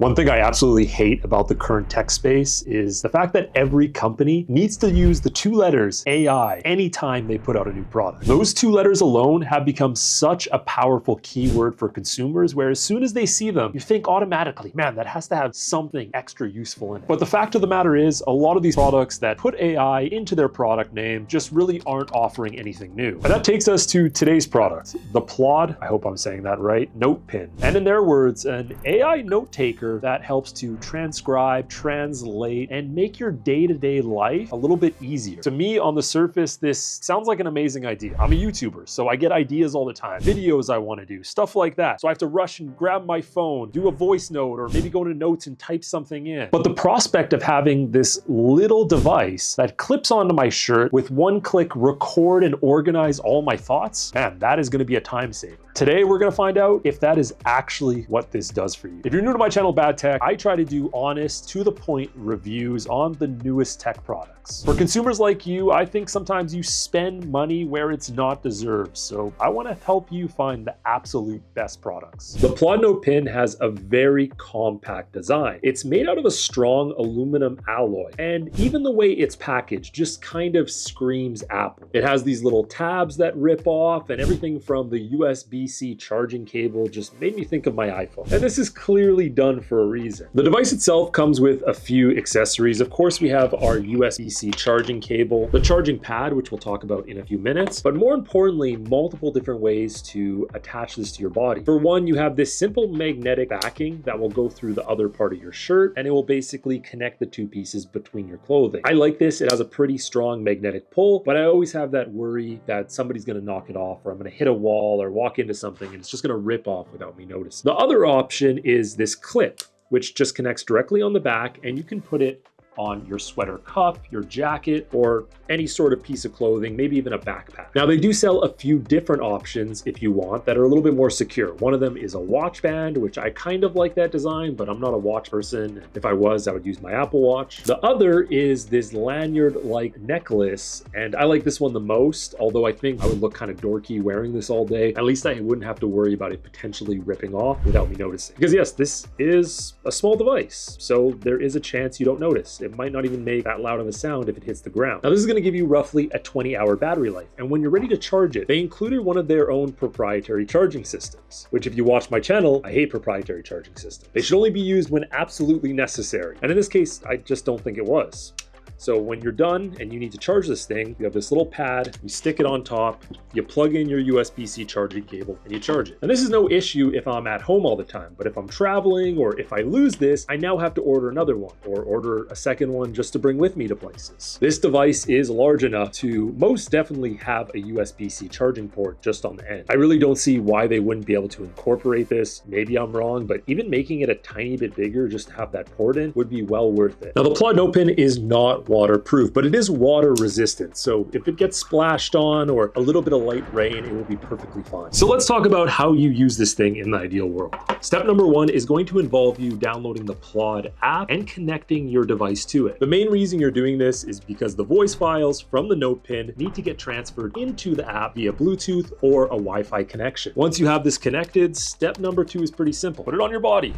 One thing I absolutely hate about the current tech space is the fact that every company needs to use the two letters AI anytime they put out a new product. Those two letters alone have become such a powerful keyword for consumers, where as soon as they see them, you think automatically, man, that has to have something extra useful in it. But the fact of the matter is, a lot of these products that put AI into their product name just really aren't offering anything new. And that takes us to today's product, the Plaud, I hope I'm saying that right, Notepin. And in their words, an AI note taker that helps to transcribe, translate, and make your day-to-day life a little bit easier. To me, on the surface, this sounds like an amazing idea. I'm a YouTuber, so I get ideas all the time, videos I want to do, stuff like that. So I have to rush and grab my phone, do a voice note, or maybe go to notes and type something in. But the prospect of having this little device that clips onto my shirt with one click record and organize all my thoughts, man, that is going to be a time saver. Today, we're going to find out if that is actually what this does for you. If you're new to my channel, Bad Tech, I try to do honest, to the point reviews on the newest tech products. For consumers like you, I think sometimes you spend money where it's not deserved. So I want to help you find the absolute best products. The Plaud Notepin has a very compact design. It's made out of a strong aluminum alloy, and even the way it's packaged just kind of screams Apple. It has these little tabs that rip off, and everything from the USB-C charging cable just made me think of my iPhone. And this is clearly done for a reason. The device itself comes with a few accessories. Of course, we have our USB-C charging cable, the charging pad, which we'll talk about in a few minutes, but more importantly, multiple different ways to attach this to your body. For one, you have this simple magnetic backing that will go through the other part of your shirt, and it will basically connect the two pieces between your clothing. I like this. It has a pretty strong magnetic pull, but I always have that worry that somebody's going to knock it off, or I'm going to hit a wall or walk into something and it's just going to rip off without me noticing. The other option is this clip, which just connects directly on the back, and you can put it on your sweater cuff, your jacket, or any sort of piece of clothing, maybe even a backpack. Now, they do sell a few different options if you want that are a little bit more secure. One of them is a watch band, which I kind of like that design, but I'm not a watch person. If I was, I would use my Apple Watch. The other is this lanyard-like necklace, and I like this one the most, although I think I would look kind of dorky wearing this all day. At least I wouldn't have to worry about it potentially ripping off without me noticing. Because yes, this is a small device, so there is a chance you don't notice. It might not even make that loud of a sound if it hits the ground. Now, this is going to give you roughly a 20-hour battery life, and when you're ready to charge it, they included one of their own proprietary charging systems, which if you watch my channel, I hate proprietary charging systems. They should only be used when absolutely necessary, and in this case, I just don't think it was. So when you're done and you need to charge this thing, you have this little pad, you stick it on top, you plug in your USB-C charging cable, and you charge it. And this is no issue if I'm at home all the time, but if I'm traveling or if I lose this, I now have to order another one or order a second one just to bring with me to places. This device is large enough to most definitely have a USB-C charging port just on the end. I really don't see why they wouldn't be able to incorporate this. Maybe I'm wrong, but even making it a tiny bit bigger just to have that port in would be well worth it. Now, the Plaud Notepin is not waterproof, but it is water resistant. So if it gets splashed on or a little bit of light rain, it will be perfectly fine. So let's talk about how you use this thing in the ideal world. Step number one is going to involve you downloading the Plaud app and connecting your device to it. The main reason you're doing this is because the voice files from the Notepin need to get transferred into the app via Bluetooth or a Wi-Fi connection. Once you have this connected, step number two is pretty simple. Put it on your body.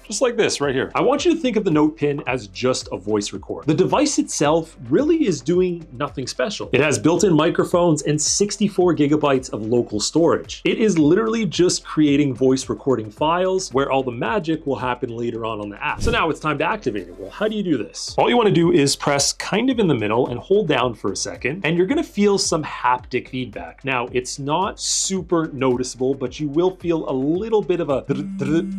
Just like this right here. I want you to think of the Notepin as just a voice recorder. The device itself really is doing nothing special. It has built-in microphones and 64 gigabytes of local storage. It is literally just creating voice recording files where all the magic will happen later on the app. So now it's time to activate it. Well, how do you do this? All you want to do is press kind of in the middle and hold down for a second, and you're going to feel some haptic feedback. Now, it's not super noticeable, but you will feel a little bit of a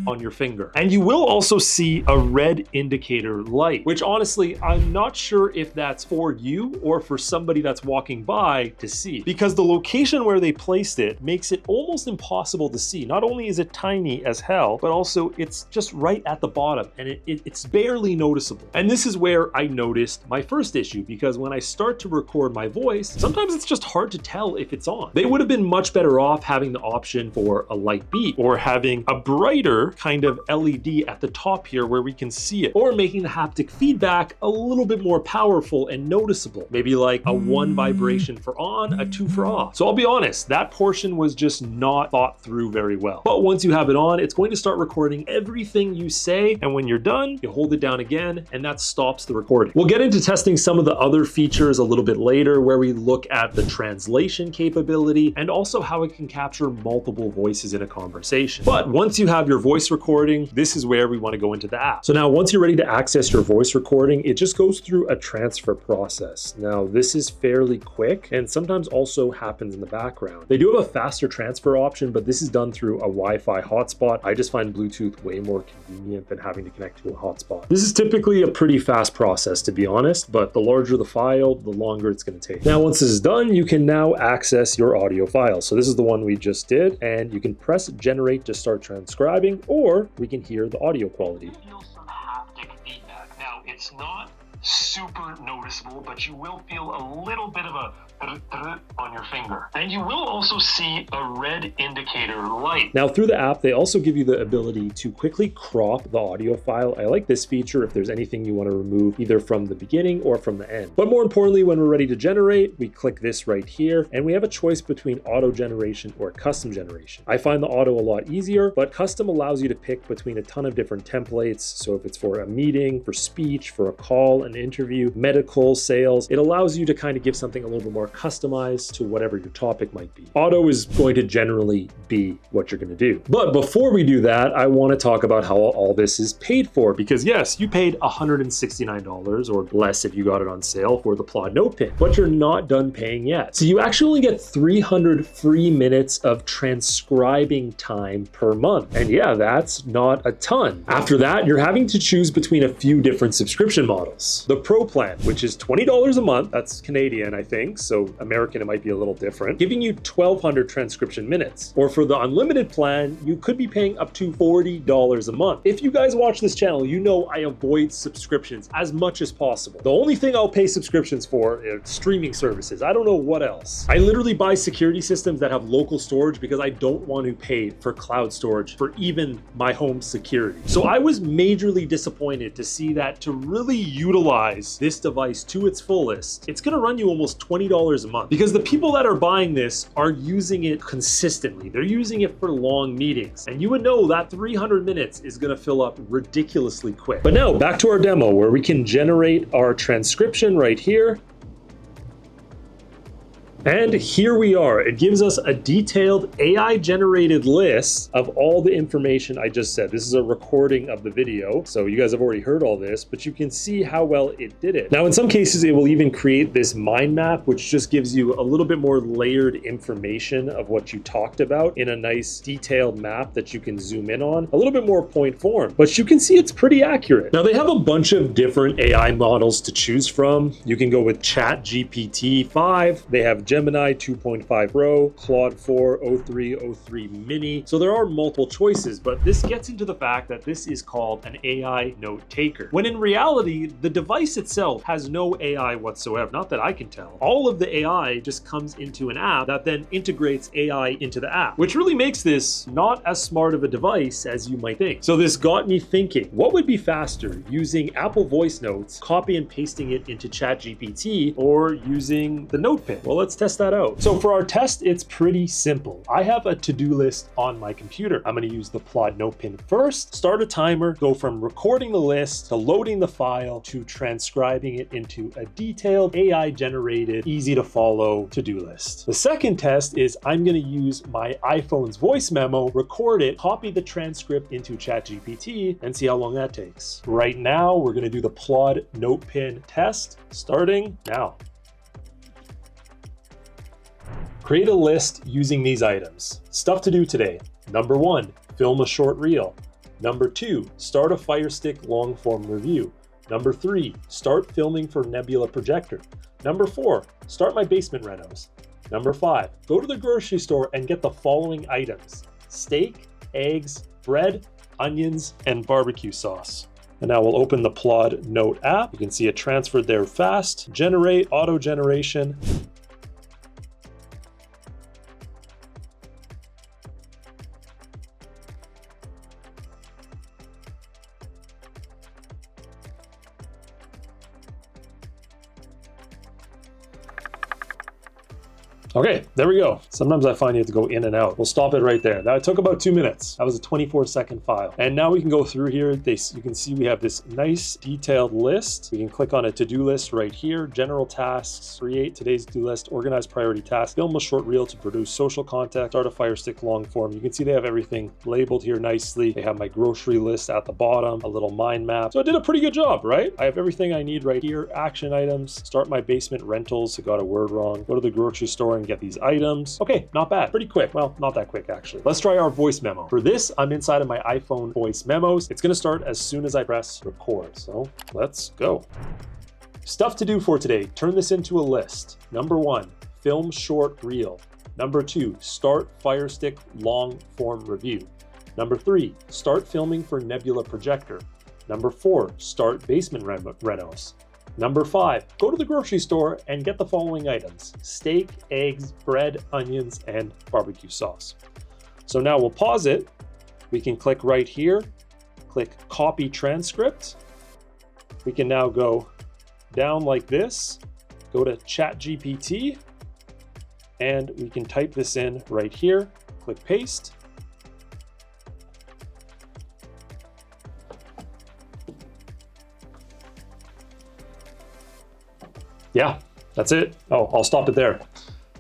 on your finger. And you will also see a red indicator light, which honestly, I'm not sure if that's for you or for somebody that's walking by to see, because the location where they placed it makes it almost impossible to see. Not only is it tiny as hell, but also it's just right at the bottom, and it's barely noticeable. And this is where I noticed my first issue, because when I start to record my voice, sometimes it's just hard to tell if it's on. They would have been much better off having the option for a light beep or having a brighter kind of LED ability at the top here where we can see it, or making the haptic feedback a little bit more powerful and noticeable. Maybe like a 1 vibration for on, a 2 for off. So I'll be honest, that portion was just not thought through very well. But once you have it on, it's going to start recording everything you say, and when you're done, you hold it down again, and that stops the recording. We'll get into testing some of the other features a little bit later, where we look at the translation capability and also how it can capture multiple voices in a conversation. But once you have your voice recording, this is where we want to go into the app. So now once you're ready to access your voice recording, it just goes through a transfer process. Now this is fairly quick and sometimes also happens in the background. They do have a faster transfer option, but this is done through a Wi-Fi hotspot. I just find Bluetooth way more convenient than having to connect to a hotspot. This is typically a pretty fast process, to be honest, but the larger the file, the longer it's going to take. Now once this is done, you can now access your audio file. So this is the one we just did, and you can press generate to start transcribing, or we can hear the audio quality. Feel some haptic feedback. Now it's not super noticeable, but you will feel a little bit of a on your finger. And you will also see a red indicator light. Now through the app, they also give you the ability to quickly crop the audio file. I like this feature if there's anything you want to remove either from the beginning or from the end. But more importantly, when we're ready to generate, we click this right here, and we have a choice between auto generation or custom generation. I find the auto a lot easier, but custom allows you to pick between a ton of different templates. So if it's for a meeting, for speech, for a call, an interview, medical, sales, it allows you to kind of give something a little bit more customized to whatever your topic might be. Auto is going to generally be what you're going to do. But before we do that, I want to talk about how all this is paid for, because yes, you paid $169 or less if you got it on sale for the Plaud Notepin, but you're not done paying yet. So you actually only get 300 free minutes of transcribing time per month. And yeah, that's not a ton. After that, you're having to choose between a few different subscription models. The Pro plan, which is $20 a month, that's Canadian, I think, so American, it might be a little different, giving you 1,200 transcription minutes. Or for the unlimited plan, you could be paying up to $40 a month. If you guys watch this channel, you know I avoid subscriptions as much as possible. The only thing I'll pay subscriptions for is streaming services. I don't know what else. I literally buy security systems that have local storage because I don't want to pay for cloud storage for even my home security. So I was majorly disappointed to see that to really utilize this device to its fullest, it's gonna run you almost $20 a month, because the people that are buying this are using it consistently. They're using it for long meetings, and you would know that 300 minutes is going to fill up ridiculously quick. But now back to our demo where we can generate our transcription right here. And here we are. It gives us a detailed AI-generated list of all the information I just said. This is a recording of the video, so you guys have already heard all this, but you can see how well it did it. Now, in some cases, it will even create this mind map, which just gives you a little bit more layered information of what you talked about in a nice detailed map that you can zoom in on, a little bit more point form, but you can see it's pretty accurate. Now, they have a bunch of different AI models to choose from. You can go with ChatGPT 5. They have Gemini 2.5 Pro, Claude 4, O3, O3 Mini. So there are multiple choices, but this gets into the fact that this is called an AI note taker, when in reality, the device itself has no AI whatsoever, not that I can tell. All of the AI just comes into an app that then integrates AI into the app, which really makes this not as smart of a device as you might think. So this got me thinking, what would be faster, using Apple Voice Notes, copy and pasting it into ChatGPT, or using the Notepin? Well, let's test that out. So for our test, it's pretty simple. I have a to-do list on my computer. I'm going to use the Plaud Notepin first, start a timer, go from recording the list to loading the file to transcribing it into a detailed AI-generated, easy to follow to-do list. The second test is I'm going to use my iPhone's voice memo, record it, copy the transcript into ChatGPT, and see how long that takes. Right now, we're going to do the Plaud Notepin test, starting now. Create a list using these items. Stuff to do today. Number 1, film a short reel. Number 2, start a Fire Stick long form review. Number 3, start filming for Nebula Projector. Number 4, start my basement renos. Number 5, go to the grocery store and get the following items: steak, eggs, bread, onions, and barbecue sauce. And now we'll open the Plaud Note app. You can see it transferred there fast. Generate, auto generation. Okay, there we go. Sometimes I find you have to go in and out. We'll stop it right there. That took about 2 minutes. That was a 24-second file. And now we can go through here. You can see we have this nice detailed list. We can click on a to-do list right here. General tasks, create today's to-do list, organize priority tasks, film a short reel to produce social content, start a Fire Stick long form. You can see they have everything labeled here nicely. They have my grocery list at the bottom, a little mind map. So I did a pretty good job, right? I have everything I need right here. Action items, start my basement rentals. I got a word wrong. Go to the grocery store and get these items. Okay, not bad. Pretty quick. Well, not that quick actually. Let's try our voice memo. For this, I'm inside of my iPhone voice memos. It's gonna start as soon as I press record. So let's go. Stuff to do for today. Turn this into a list. Number 1, film short reel. Number 2, start Fire Stick long form review. Number 3, start filming for Nebula projector. Number 4, start basement renos. Number 5, go to the grocery store and get the following items: steak, eggs, bread, onions, and barbecue sauce. So now we'll pause it. We can click right here, click copy transcript. We can now go down like this, go to ChatGPT, and we can type this in right here, click paste. Yeah, that's it. Oh, I'll stop it there.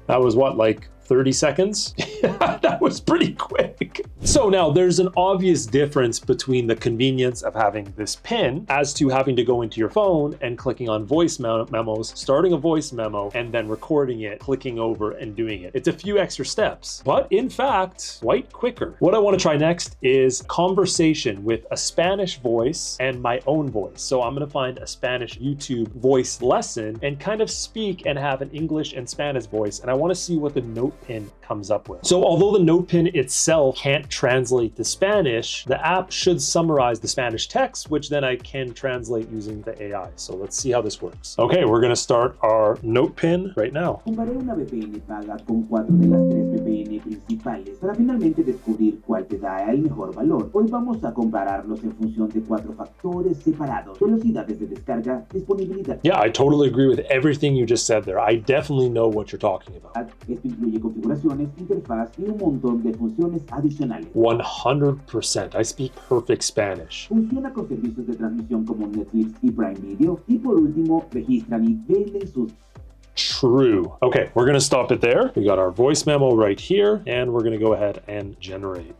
That was what, like 30 seconds? That was pretty quick. So now there's an obvious difference between the convenience of having this pin as to having to go into your phone and clicking on voice memos, starting a voice memo, and then recording it, clicking over and doing it. It's a few extra steps, but in fact, quite quicker. What I want to try next is conversation with a Spanish voice and my own voice. So I'm going to find a Spanish YouTube voice lesson and kind of speak and have an English and Spanish voice. And I want to see what the Notepin comes up with. So although the Notepin itself can't translate to Spanish, the app should summarize the Spanish text, which then I can translate using the AI. So let's see how this works. Okay, we're gonna start our Notepin right now. Comparé una VPN paga con 4 de las 3 VPN principales para finalmente descubrir cuál te da el mejor valor. Hoy vamos a compararlos en función de 4 factores separados: velocidades de descarga, disponibilidad. Yeah, I totally agree with everything you just said there. I definitely know what you're talking about. Esto incluye configuraciones, interfaz y un montón de funciones adicionales. 100%. I speak perfect Spanish. Funciona con servicios de transmisión como Netflix y Prime Video. Y por último, registran y venden sus... True. Okay, we're gonna stop it there. We got our voice memo right here, and we're gonna go ahead and generate.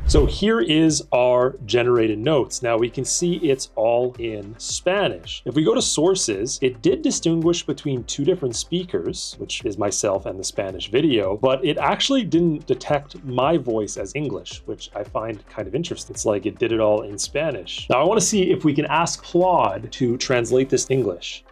So here is our generated notes. Now we can see it's all in Spanish. If we go to sources, it did distinguish between 2 different speakers, which is myself and the Spanish video, but it actually didn't detect my voice as English, which I find kind of interesting. It's like it did it all in Spanish. Now I want to see if we can ask Plaud to translate this to English.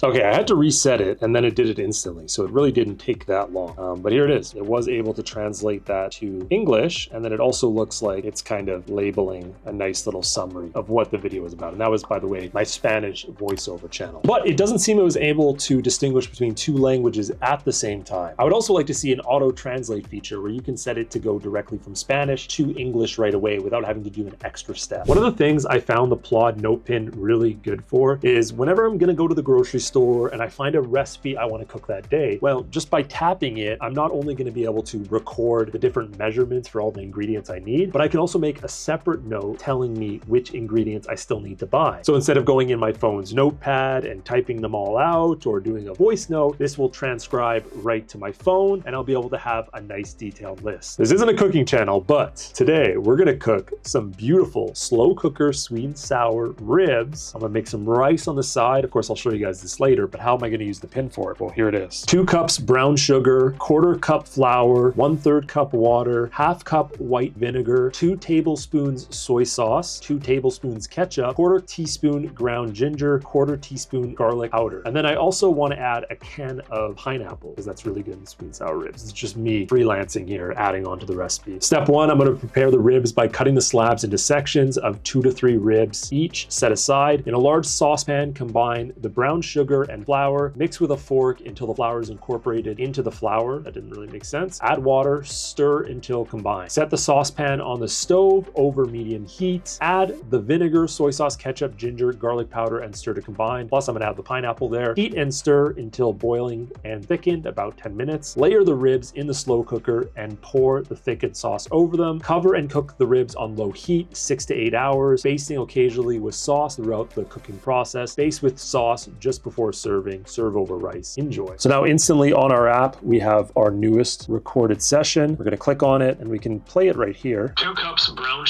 Okay, I had to reset it and then it did it instantly. So it really didn't take that long. But here it is. It was able to translate that to English. And then it also looks like it's kind of labeling a nice little summary of what the video is about. And that was, by the way, my Spanish voiceover channel. But it doesn't seem it was able to distinguish between 2 languages at the same time. I would also like to see an auto translate feature where you can set it to go directly from Spanish to English right away without having to do an extra step. One of the things I found the Plaud Notepin really good for is whenever I'm gonna go to the grocery store and I find a recipe I want to cook that day, well, just by tapping it, I'm not only going to be able to record the different measurements for all the ingredients I need, but I can also make a separate note telling me which ingredients I still need to buy. So instead of going in my phone's notepad and typing them all out or doing a voice note, this will transcribe right to my phone and I'll be able to have a nice detailed list. This isn't a cooking channel, but today we're going to cook some beautiful slow cooker sweet and sour ribs. I'm going to make some rice on the side. Of course, I'll show you guys this later, but how am I going to use the pin for it? Well, here it is. 2 cups brown sugar, 1/4 cup flour, 1/3 cup water, 1/2 cup white vinegar, 2 tablespoons soy sauce, 2 tablespoons ketchup, 1/4 teaspoon ground ginger, 1/4 teaspoon garlic powder. And then I also want to add a can of pineapple because that's really good in sweet and sour ribs. It's just me freelancing here, adding on to the recipe. Step 1, I'm going to prepare the ribs by cutting the slabs into sections of 2 to 3 ribs each. Set aside. In a large saucepan, combine the brown sugar, sugar and flour. Mix with a fork until the flour is incorporated into the flour. That didn't really make sense. Add water, stir until combined. Set the saucepan on the stove over medium heat. Add the vinegar, soy sauce, ketchup, ginger, garlic powder, and stir to combine. Plus, I'm gonna add the pineapple there. Heat and stir until boiling and thickened, about 10 minutes. Layer the ribs in the slow cooker and pour the thickened sauce over them. Cover and cook the ribs on low heat, 6 to 8 hours, basting occasionally with sauce throughout the cooking process. Baste with sauce just before serving. Serve over rice. Enjoy. So now instantly on our app, we have our newest recorded session. We're gonna click on it and we can play it right here. 2 cups brown.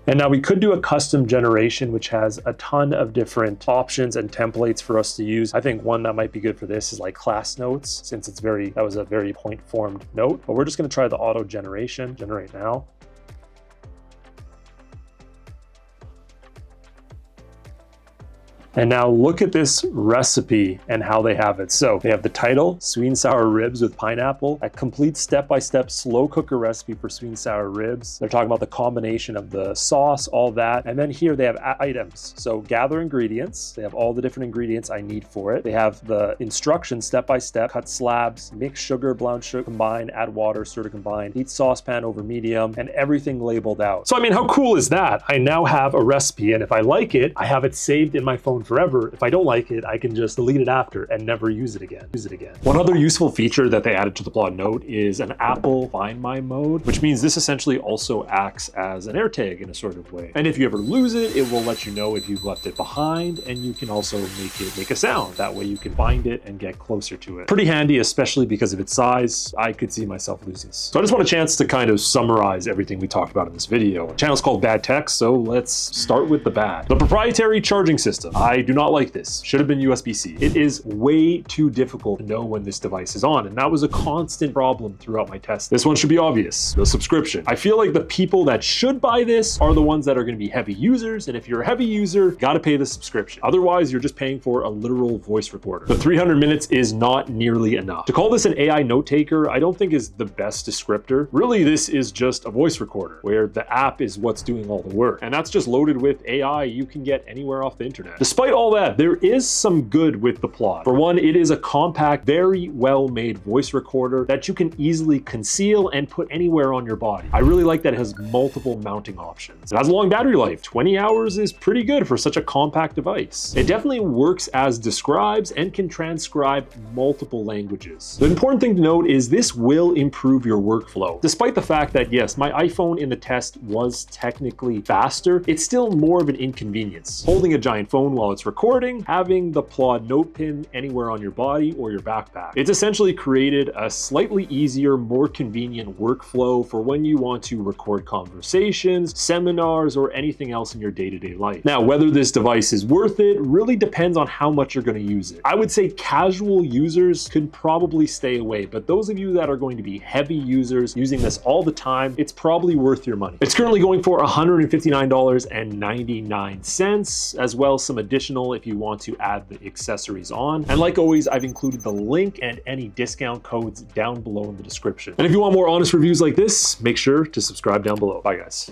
And now we could do a custom generation, which has a ton of different options and templates for us to use. I think one that might be good for this is like class notes, since that was a very point formed note, but we're just gonna try the auto generation, generate now. And now look at this recipe and how they have it. So they have the title, sweet and sour ribs with pineapple, a complete step-by-step slow cooker recipe for sweet and sour ribs. They're talking about the combination of the sauce, all that. And then here they have items. So gather ingredients. They have all the different ingredients I need for it. They have the instructions step-by-step, cut slabs, mix sugar, brown sugar, combine, add water, stir to combine, heat saucepan over medium, and everything labeled out. So I mean, how cool is that? I now have a recipe, and if I like it, I have it saved in my phone forever. If I don't like it, I can just delete it after and never use it again. One other useful feature that they added to the Plaud Note is an Apple Find My mode, which means this essentially also acts as an AirTag in a sort of way. And if you ever lose it, it will let you know if you've left it behind, and you can also make a sound. That way you can find it and get closer to it. Pretty handy, especially because of its size. I could see myself losing this. So I just want a chance to kind of summarize everything we talked about in this video. The channel's called Bad Tech, so let's start with the bad. The proprietary charging system. I do not like this. Should have been USB-C. It is way too difficult to know when this device is on, and that was a constant problem throughout my test. This one should be obvious, the subscription. I feel like the people that should buy this are the ones that are going to be heavy users, and if you're a heavy user, gotta pay the subscription. Otherwise, you're just paying for a literal voice recorder. The 300 minutes is not nearly enough. To call this an AI note taker, I don't think is the best descriptor. Really, this is just a voice recorder, where the app is what's doing all the work, and that's just loaded with AI you can get anywhere off the internet. Despite all that, there is some good with the Plaud. For one, it is a compact, very well-made voice recorder that you can easily conceal and put anywhere on your body. I really like that it has multiple mounting options. It has a long battery life. 20 hours is pretty good for such a compact device. It definitely works as describes and can transcribe multiple languages. The important thing to note is this will improve your workflow. Despite the fact that, yes, my iPhone in the test was technically faster, it's still more of an inconvenience. Holding a giant phone while it's recording, having the Plaud Notepin anywhere on your body or your backpack. It's essentially created a slightly easier, more convenient workflow for when you want to record conversations, seminars, or anything else in your day-to-day life. Now, whether this device is worth it really depends on how much you're going to use it. I would say casual users could probably stay away, but those of you that are going to be heavy users using this all the time, it's probably worth your money. It's currently going for $159.99, as well as some additional if you want to add the accessories on. And like always, I've included the link and any discount codes down below in the description. And if you want more honest reviews like this, make sure to subscribe down below. Bye guys.